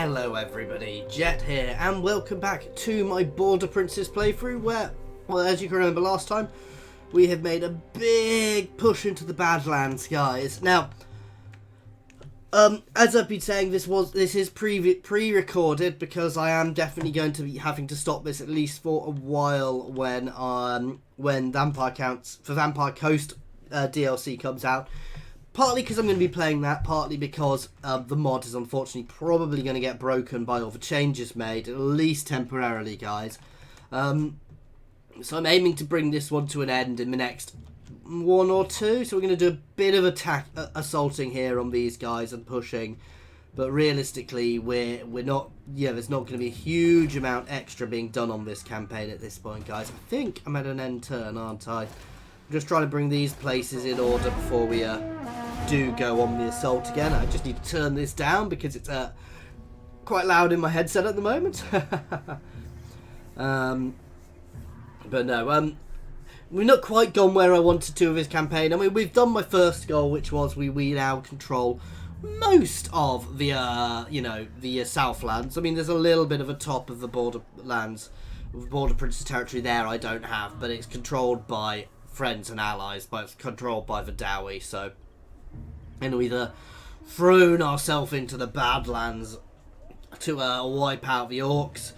Hello everybody, Jet here, and welcome back to my Border Princess playthrough where, well, as you can remember last time, we have made a big push into the Badlands, guys. Now, as I've been saying, this is pre-recorded because I am definitely going to be having to stop this at least for a while when Vampire Coast DLC comes out. Partly because I'm going to be playing that, partly because the mod is unfortunately probably going to get broken by all the changes made, at least temporarily, guys. So I'm aiming to bring this one to an end in the next one or two. So we're going to do a bit of assaulting here on these guys and pushing. But realistically, we're not, there's not going to be a huge amount extra being done on this campaign at this point, guys. I think I'm at an end turn, aren't I? I'm just trying to bring these places in order before we do go on the assault again. I just need to turn this down because it's quite loud in my headset at the moment. But no, we're not quite gone where I wanted to with this campaign. I mean, we've done my first goal, which was we now control most of the the Southlands. I mean, there's a little bit of a top of the Borderlands, Border Princess territory there I don't have, but it's controlled by friends and allies, but it's controlled by the Dowie, so. And we've thrown ourselves into the Badlands to wipe out the Orcs.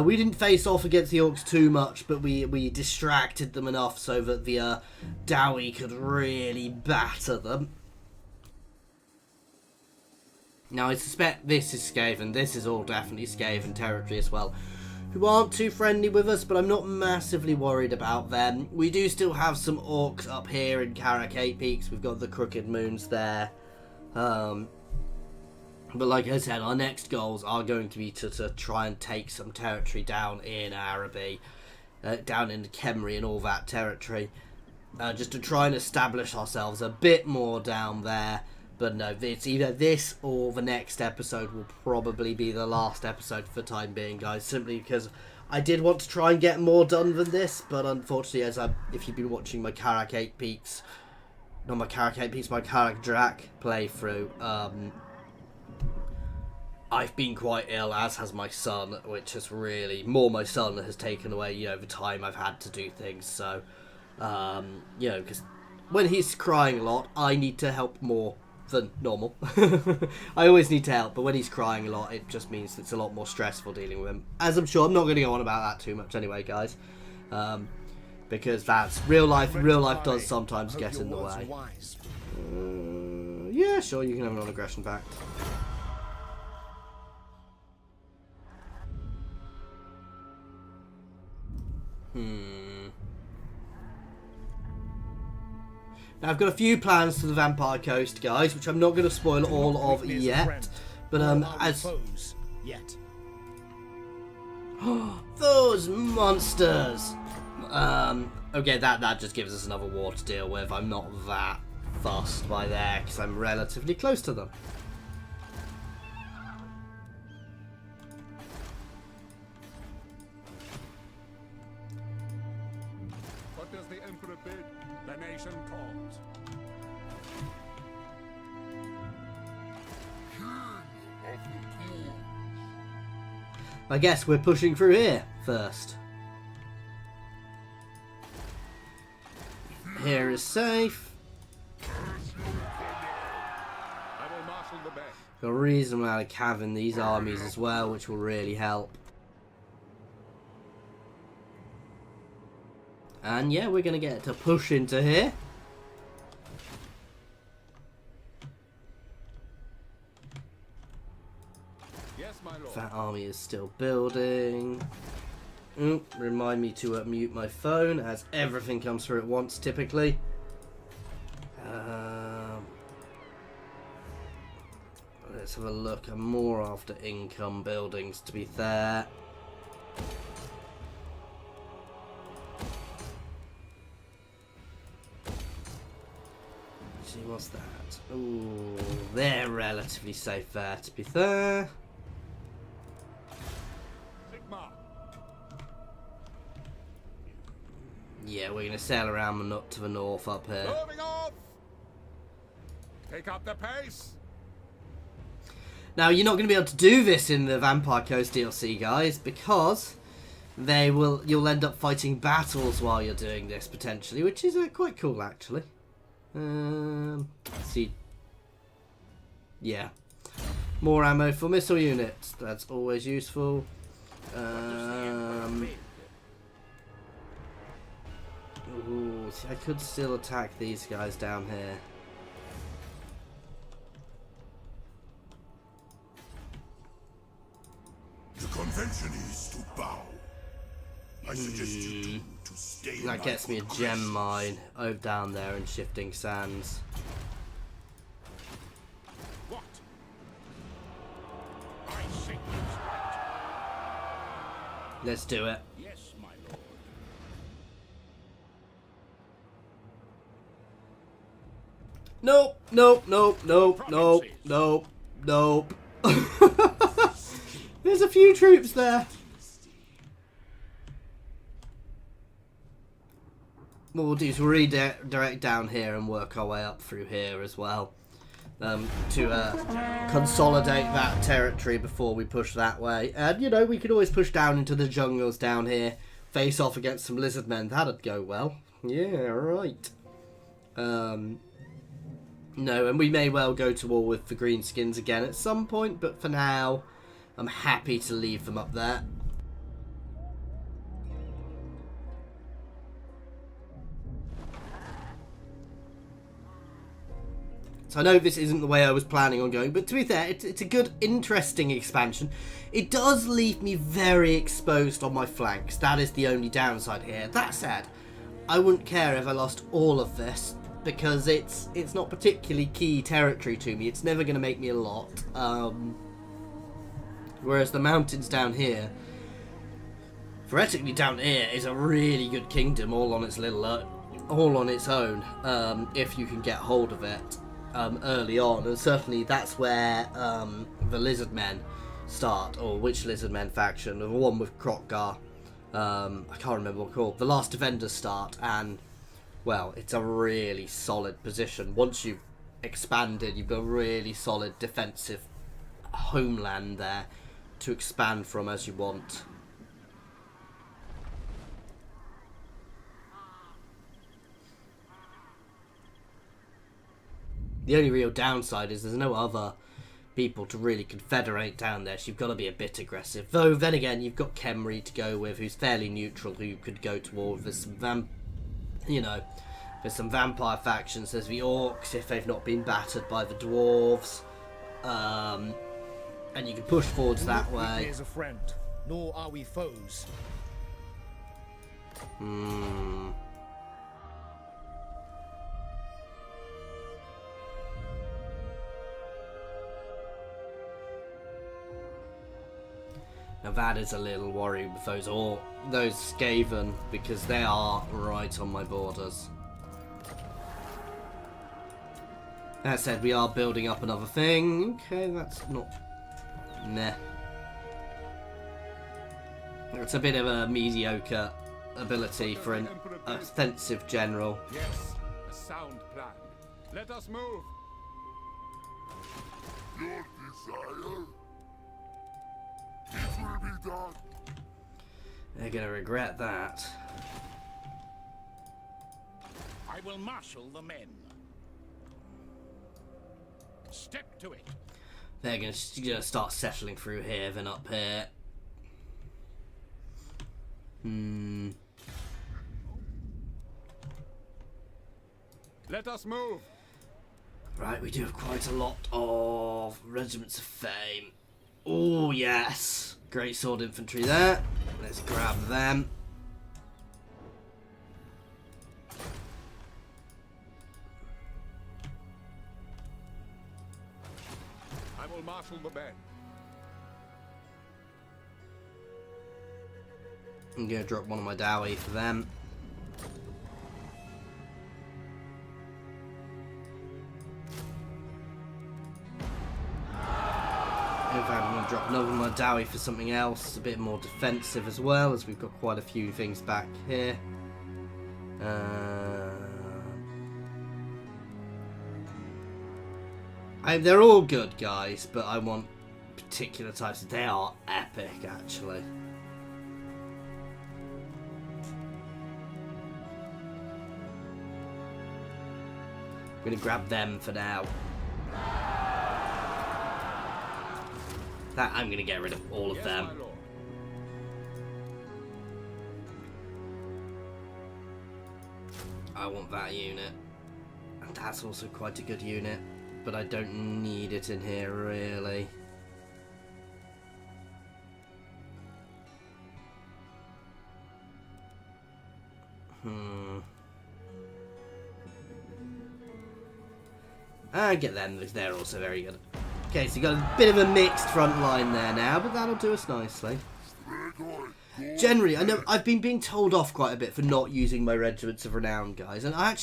We didn't face off against the Orcs too much, but we distracted them enough so that the Dowie could really batter them. Now, I suspect this is Skaven. This is all definitely Skaven territory as well, who aren't too friendly with us, but I'm not massively worried about them. We do still have some Orcs up here in Carrack 8 Peaks. We've got the Crooked Moons there. But like I said, our next goals are going to be to try and take some territory down in Araby, down in Khemri and all that territory. Just to try and establish ourselves a bit more down there. But no, it's either this or the next episode will probably be the last episode for the time being, guys. Simply because I did want to try and get more done than this, but unfortunately, if you've been watching my Carrack 8 Peaks, not my Carrack 8 Peaks, my Carrack Drac playthrough, I've been quite ill, as has my son, which has really, my son has taken away, the time I've had to do things. So, because when he's crying a lot, I need to help more than normal. I always need to help, but when he's crying a lot, it just means it's a lot more stressful dealing with him. As I'm sure I'm not going to go on about that too much anyway, guys, because that's real life. Real life does sometimes get in the way. Yeah, sure, you can have an non-aggression pact. Now, I've got a few plans for the Vampire Coast, guys, which I'm not going to spoil all of yet. But as those monsters. Okay, that just gives us another war to deal with. I'm not that fussed by there because I'm relatively close to them. What does the Emperor bid? The nation calls. I guess we're pushing through here first. Here is safe. Got a reasonable amount of cav in these armies as well, which will really help. And yeah, we're going to get to push into here. Yes, my lord. That army is still building. Remind me to mute my phone as everything comes through at once typically. Let's have a look. I'm more after income buildings, to be fair. See, what's that? Ooh, they're relatively safe there, to be fair. Yeah, we're going to sail around to the north up here. Moving off! Take up the pace! Now, you're not going to be able to do this in the Vampire Coast DLC, guys, because you'll end up fighting battles while you're doing this, potentially, which is quite cool, actually. Let's see. Yeah. More ammo for missile units. That's always useful. Ooh, see, I could still attack these guys down here. The convention is to bow. I suggest you do to stay. That gets me a gem mine over down there in Shifting Sands. What? I think it's right. Let's do it. Yes, my lord. Nope, nope, nope, nope, nope, nope, nope. There's a few troops there. What we'll do is we'll redirect down here and work our way up through here as well. To consolidate that territory before we push that way. And, you know, we could always push down into the jungles down here, face off against some lizard men. That'd go well. Yeah, right. No, and we may well go to war with the Greenskins again at some point, but for now, I'm happy to leave them up there. So I know this isn't the way I was planning on going, but to be fair, it's a good, interesting expansion. It does leave me very exposed on my flanks. That is the only downside here. That said, I wouldn't care if I lost all of this, because it's not particularly key territory to me. It's never going to make me a lot. Whereas the mountains down here, theoretically down here, is a really good kingdom all on its own. If you can get hold of it early on, and certainly that's where the lizard men start, or which lizard men faction, the one with Krokgar. I can't remember what it's called. The last defenders start, and well, it's a really solid position. Once you've expanded, you've got a really solid defensive homeland there to expand from as you want. The only real downside is there's no other people to really confederate down there, so you've got to be a bit aggressive. Though, then again, you've got Khemri to go with, who's fairly neutral, who you could go to war with. There's some vampire factions. There's the orcs, if they've not been battered by the dwarves. And you can push forwards that way. As a friend, nor are we foes. Now that is a little worry with those Skaven, because they are right on my borders. That said, we are building up another thing. Okay, that's not... Meh. It's a bit of a mediocre ability for an offensive general. Yes, a sound plan. Let us move. Your desire? It will be done. They're gonna regret that. I will marshal the men. Step to it. They're gonna start settling through here, then up here. Let us move. Right, we do have quite a lot of regiments of fame. Oh yes, great sword infantry there. Let's grab them. I will marshal the men. I'm gonna drop one of my dowie for them. In fact, I'm gonna drop another one of my dowie for something else, a bit more defensive as well, as we've got quite a few things back here. They're all good, guys, but I want particular types. They are epic, actually. I'm going to grab them for now. That I'm going to get rid of all of them. My lord. I want that unit. And that's also quite a good unit. But I don't need it in here, really. And get them, because they're also very good. Okay, so you've got a bit of a mixed front line there now, but that'll do us nicely. Generally, I know I've been being told off quite a bit for not using my regiments of renown, guys, and I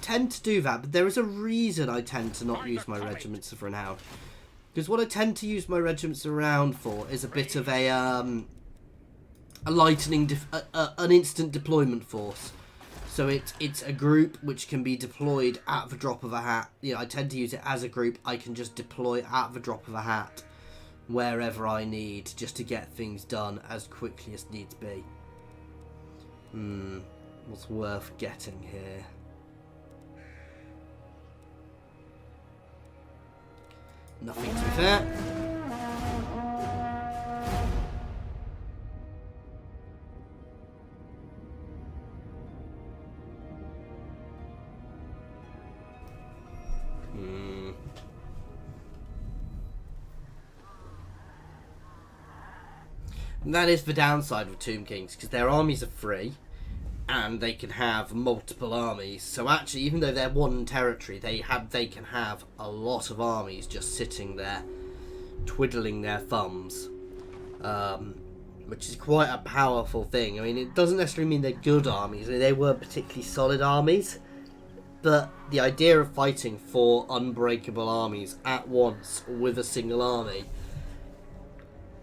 tend to do that, but there is a reason I tend to not use my regiments of renown. Because what I tend to use my regiments of renown for is a bit of an instant deployment force. So it's a group which can be deployed at the drop of a hat. You know, I tend to use it as a group. I can just deploy at the drop of a hat wherever I need, just to get things done as quickly as needs be. What's worth getting here? Nothing, to be fair. And that is the downside of Tomb Kings, because their armies are free, and they can have multiple armies. So actually, even though they're one territory, they can have a lot of armies just sitting there, twiddling their thumbs, which is quite a powerful thing. I mean, it doesn't necessarily mean they're good armies. I mean, they weren't particularly solid armies, but the idea of fighting 4 unbreakable armies at once with a single army,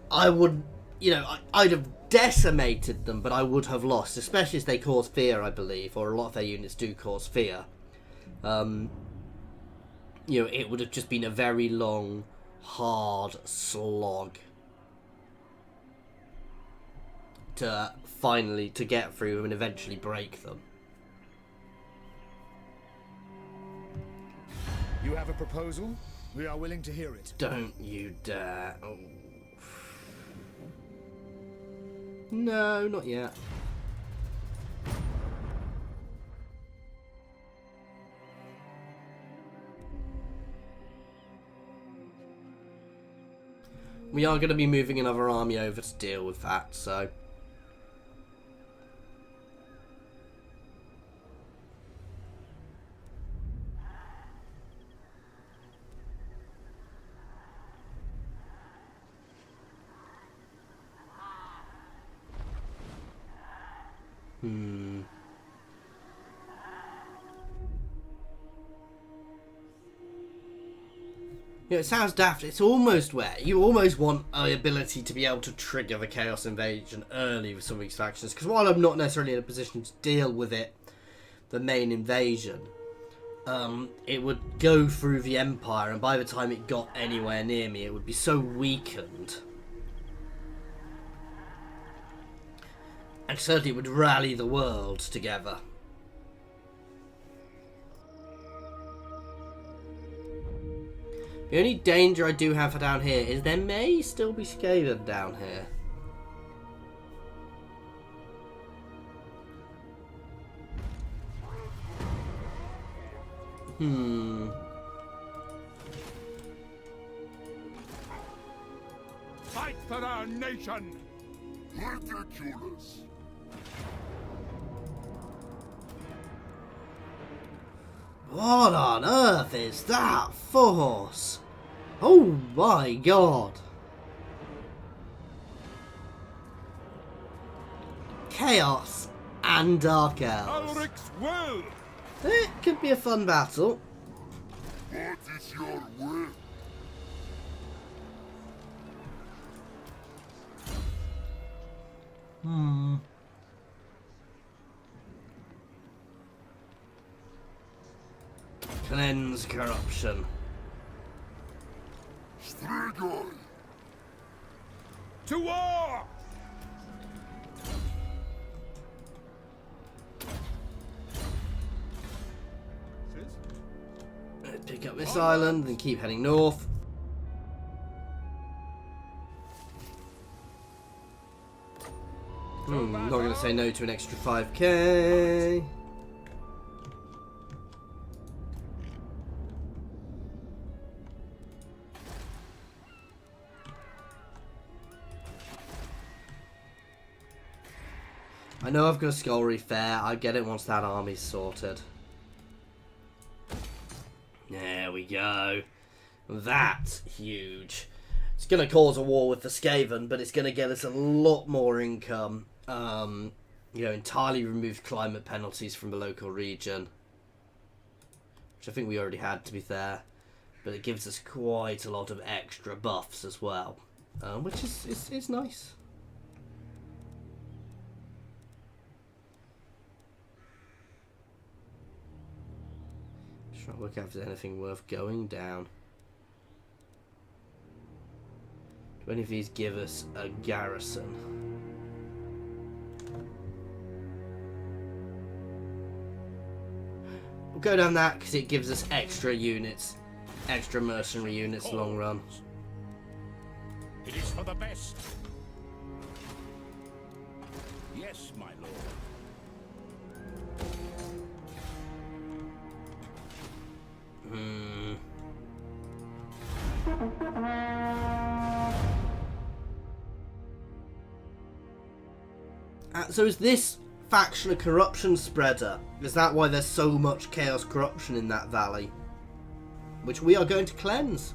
I would. You know, I'd have decimated them, but I would have lost, especially as they cause fear, I believe, or a lot of their units do cause fear. You know, it would have just been a very long, hard slog to finally get through and eventually break them. You have a proposal? We are willing to hear it. Don't you dare. Oh. No, not yet. We are going to be moving another army over to deal with that, so... You know, it sounds daft. It's almost where you almost want the ability to be able to trigger the Chaos Invasion early with some of these factions. Because while I'm not necessarily in a position to deal with it, the main invasion, it would go through the Empire, and by the time it got anywhere near me, it would be so weakened. And certainly it would rally the world together. The only danger I do have for down here is there may still be Skaven down here. Fight for our nation! Ridiculous. What on earth is that force? Oh my god. Chaos and Dark Elves. Ulrich's will! It could be a fun battle. What is your will? Cleanse corruption. Strigoi. To war! Let's pick up this island and keep heading north. Not going to say no to an extra 5k. I know I've got a Skullry Fair. I get it once that army's sorted. There we go. That's huge. It's going to cause a war with the Skaven, but it's going to get us a lot more income. Entirely removed climate penalties from the local region. Which I think we already had, to be fair. But it gives us quite a lot of extra buffs as well. Which is nice. Try to work out if there's anything worth going down. Do any of these give us a garrison? We'll go down that because it gives us extra units, extra mercenary units long run. It is for the best. Yes, my lord. So is this faction a corruption spreader? Is that why there's so much chaos corruption in that valley? Which we are going to cleanse.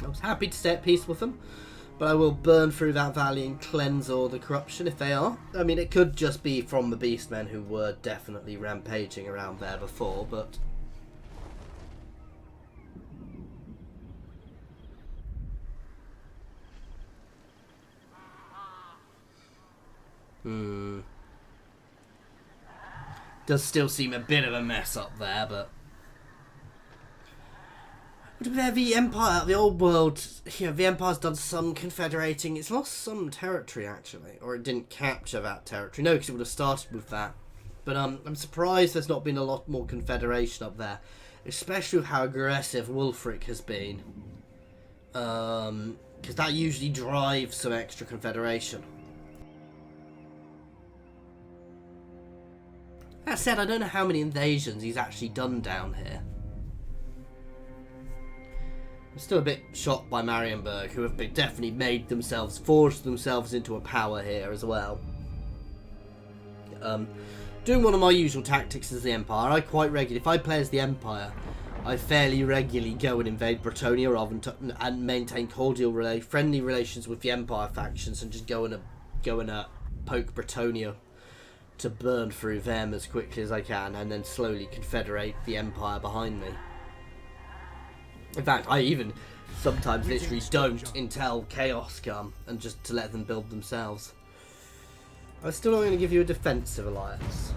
I was happy to stay at peace with them, but I will burn through that valley and cleanse all the corruption if they are. I mean, it could just be from the beastmen who were definitely rampaging around there before, but... Does still seem a bit of a mess up there, but... The Empire, the old world, the Empire's done some confederating. It's lost some territory, actually. Or it didn't capture that territory. No, because it would have started with that. But I'm surprised there's not been a lot more confederation up there. Especially with how aggressive Wulfric has been. Because that usually drives some extra confederation. That said, I don't know how many invasions he's actually done down here. I'm still a bit shocked by Marienburg, who have definitely forced themselves into a power here as well. Doing one of my usual tactics as the Empire, I quite regularly, if I play as the Empire, I fairly regularly go and invade Bretonnia rather than and maintain cordial, friendly relations with the Empire factions and just go and poke Bretonnia to burn through them as quickly as I can and then slowly confederate the Empire behind me. In fact, I even sometimes literally don't until chaos come and just to let them build themselves. I'm still not going to give you a defensive alliance.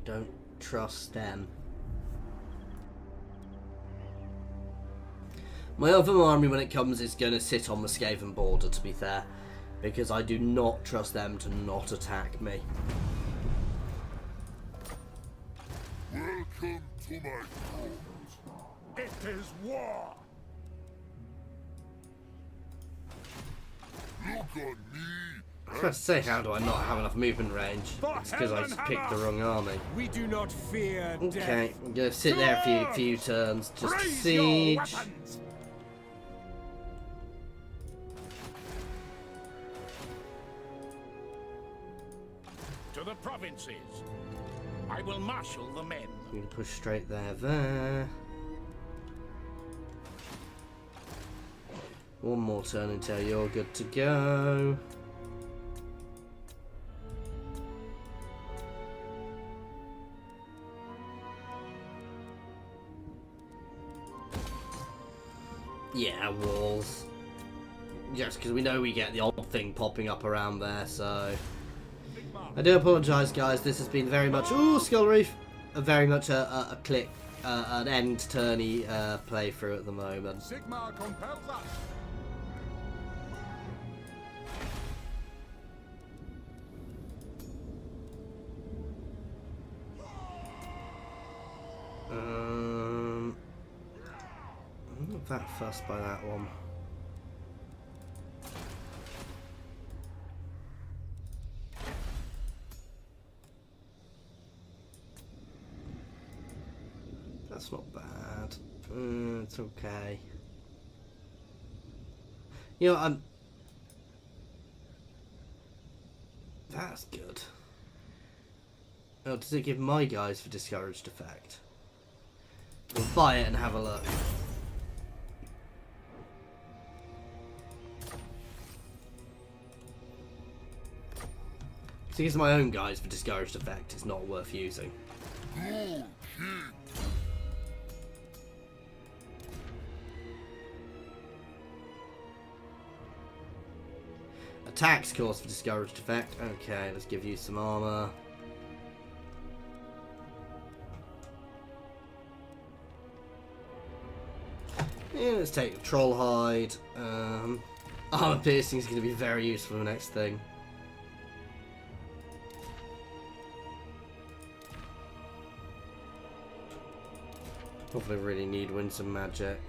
Don't trust them. My other army, when it comes, is going to sit on the Skaven border, to be fair, because I do not trust them to not attack me. Welcome to my throne. It is war! Look on me. I was about to say, how do I not have enough movement range? It's because I just picked the wrong army. We do not fear Okay, death. I'm going to sit there for a few turns, just to Raise your siege. weapons. To the provinces. I will marshal the men. I'm going to push straight there. One more turn until you're good to go. Yeah, walls. Just because we know we get the odd thing popping up around there, so... I do apologise, guys. This has been very much... Ooh, Skull Reef! Very much a click, an end-turny playthrough at the moment. Sigmar compels us. I'm not that fussed by that one. That's not bad. It's okay. You know, that's good. Oh, does it give my guys for discouraged effect? We'll buy it and have a look. So it gives my own guys for discouraged effect. It's not worth using. Attacks cause for discouraged effect. Okay, let's give you some armor. Yeah, let's take the troll hide. Armor piercing is going to be very useful for the next thing. Probably really need Winsome Magic.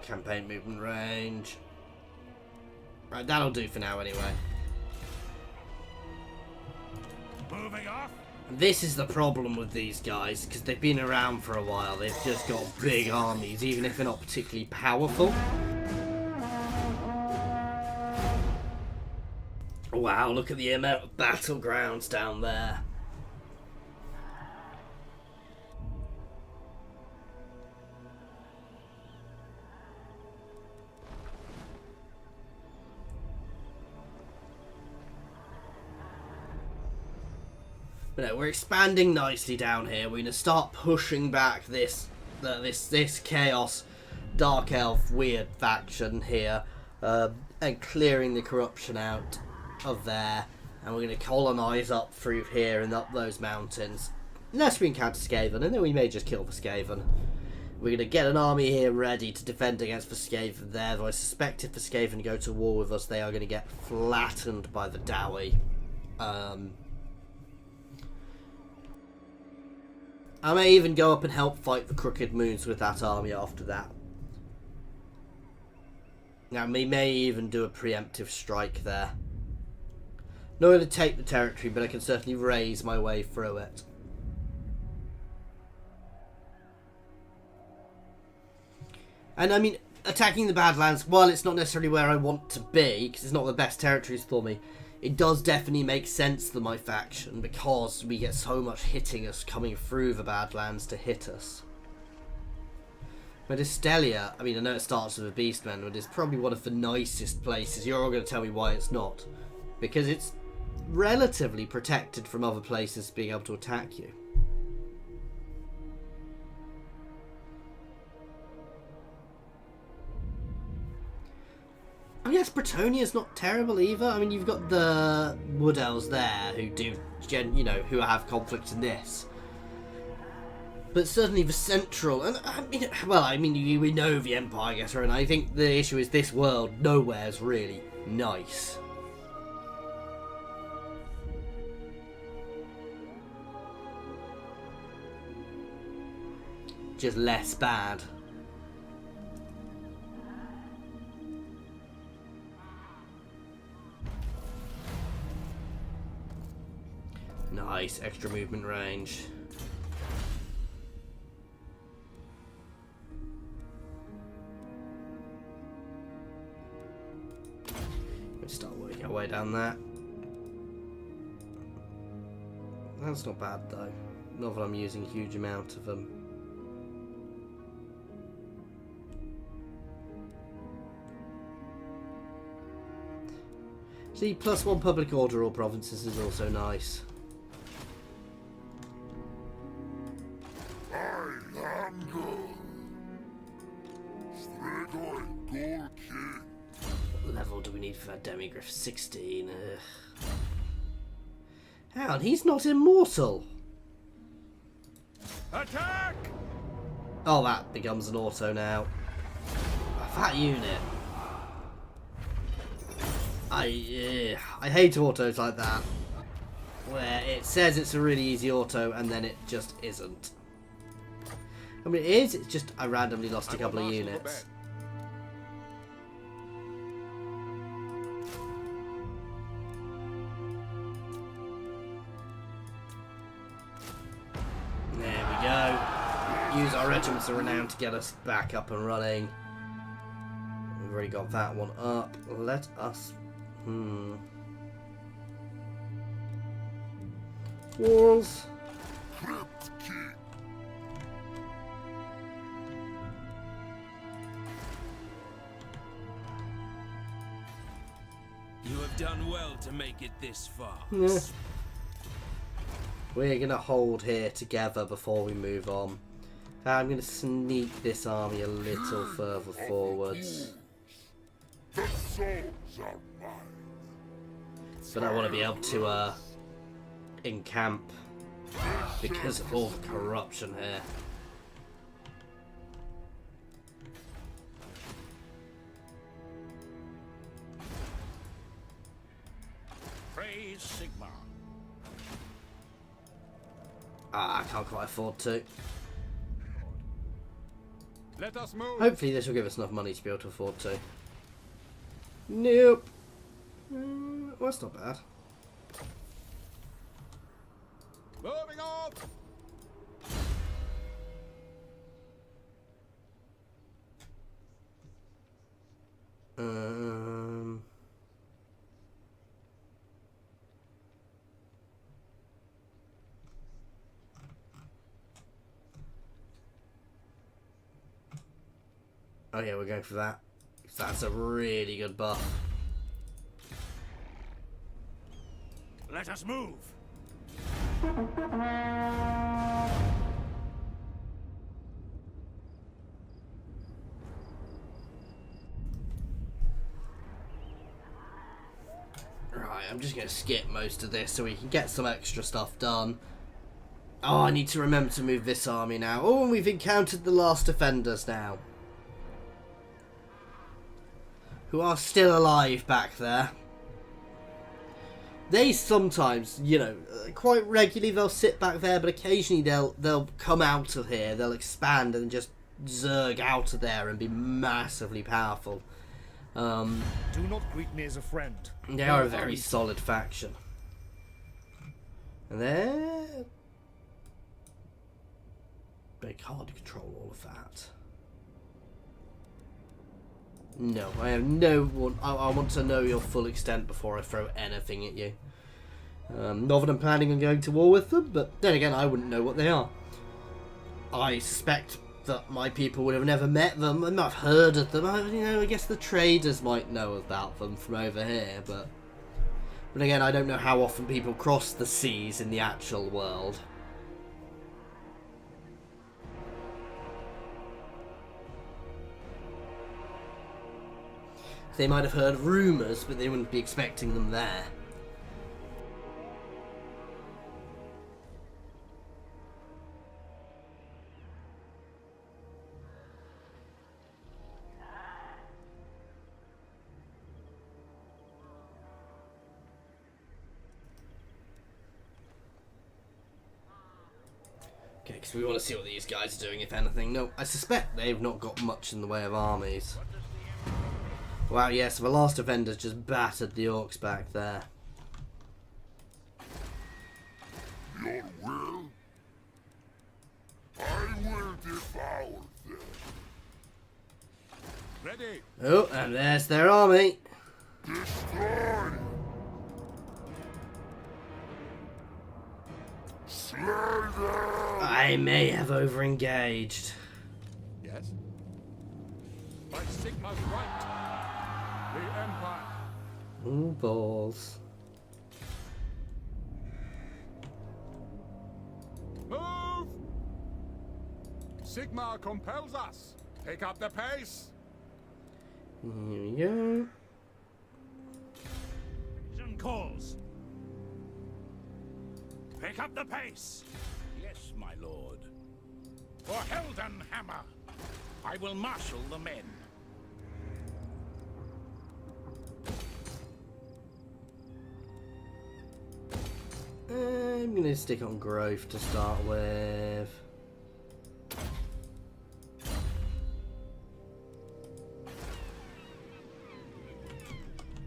Campaign movement range. Right, that'll do for now anyway. Moving off. This is the problem with these guys, because they've been around for a while. They've just got big armies, even if they're not particularly powerful. Wow, look at the amount of battlegrounds down there. But no, we're expanding nicely down here. We're gonna start pushing back this chaos, dark elf weird faction here, and clearing the corruption out of there. And we're gonna colonize up through here and up those mountains, unless we encounter Skaven, and then we may just kill the Skaven. We're gonna get an army here ready to defend against the Skaven there. Though I suspect if the Skaven go to war with us, they are gonna get flattened by the Dowie. I may even go up and help fight the Crooked Moons with that army after that. Now, we may even do a preemptive strike there. Not going to take the territory, but I can certainly raise my way through it. And I mean, attacking the Badlands, while it's not necessarily where I want to be, because it's not the best territories for me, it does definitely make sense for my faction, because we get so much hitting us coming through the Badlands to hit us. Medistelia, I mean, I know it starts with a Beastman, but it's probably one of the nicest places. You're all going to tell me why it's not. Because it's relatively protected from other places being able to attack you. I guess Bretonia's not terrible either. I mean, you've got the Wood Elves there who do, who have conflict in this. But certainly the central, and we know the Empire, I guess, right? And I think the issue is this world nowhere's really nice. Just less bad. Nice, extra movement range. Let's start working our way down that. That's not bad though. Not that I'm using a huge amount of them. See, +1 public order all provinces is also nice. Demigriff 16. Hang on, he's not immortal. Attack! Oh, that becomes an auto now. That unit. I hate autos like that, where it says it's a really easy auto and then it just isn't. I mean, it is. It's just I randomly lost a couple of units. There we go. Use our regiments of renown to get us back up and running. We've already got that one up. Let us. Walls. You have done well to make it this far. Yeah. We're going to hold here together before we move on. I'm going to sneak this army a little further forwards. The souls are mine. But I want to be able to encamp because of all the corruption here. Praise Sigma. I can't quite afford to. Let us move. Hopefully this will give us enough money to be able to afford to. Nope. Well, that's not bad. Moving on. Oh yeah, we're going for that. That's a really good buff. Let us move. Right, I'm just going to skip most of this so we can get some extra stuff done. Oh, I need to remember to move this army now. Oh, and we've encountered the last defenders now. Who are still alive back there. They sometimes, you know, quite regularly they'll sit back there, but occasionally they'll come out of here, they'll expand and just zerg out of there and be massively powerful. Do not greet me as a friend. They are a very solid faction. And they're... They can't control all of that. No, I have no one. I want to know your full extent before I throw anything at you. Not that I'm planning on going to war with them, but then again, I wouldn't know what they are. I suspect that my people would have never met them. I might have heard of them. I guess the traders might know about them from over here, but again, I don't know how often people cross the seas in the actual world. They might have heard rumours, but they wouldn't be expecting them there. Okay, because we want to see what these guys are doing, if anything. No, I suspect they've not got much in the way of armies. Wow, yes, yeah, so the last defenders just battered the orcs back there. Your will? I will devour them. Ready. Oh, and there's their army. Destroy! Slay them! I may have overengaged. Yes. By Sigma's right. The Empire. Ooh, balls. Move! Sigma compels us. Pick up the pace. Here we go. calls. Pick up the pace. Yes, my lord. For Heldenhammer, I will marshal the men. I'm gonna stick on growth to start with.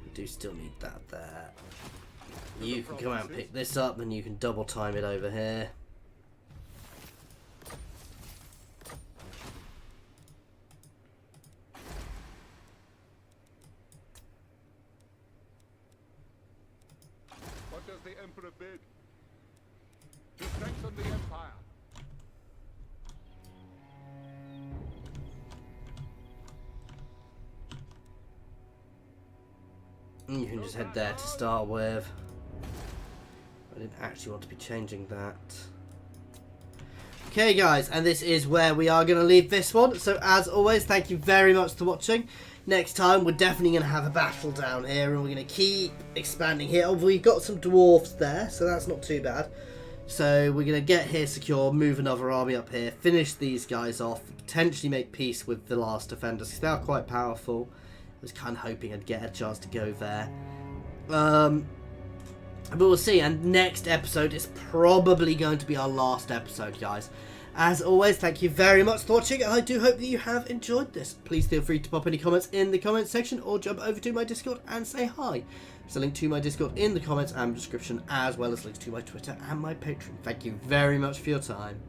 We do still need that there. You can come out and pick this up, and you can double time it over here. What does the Emperor bid? To strengthen the Empire. And you can just head there to start with. I didn't actually want to be changing that. Okay guys, and this is where we are going to leave this one. So as always, thank you very much for watching. Next time we're definitely going to have a battle down here, and we're going to keep expanding here. Oh, we've got some dwarfs there, so that's not too bad. So we're going to get here secure, move another army up here, finish these guys off, potentially make peace with the last defenders, because they are quite powerful. I was kind of hoping I'd get a chance to go there. But we'll see, and next episode is probably going to be our last episode, guys. As always, thank you very much for watching, and I do hope that you have enjoyed this. Please feel free to pop any comments in the comments section, or jump over to my Discord and say hi. There's a link to my Discord in the comments and description, as well as links to my Twitter and my Patreon. Thank you very much for your time.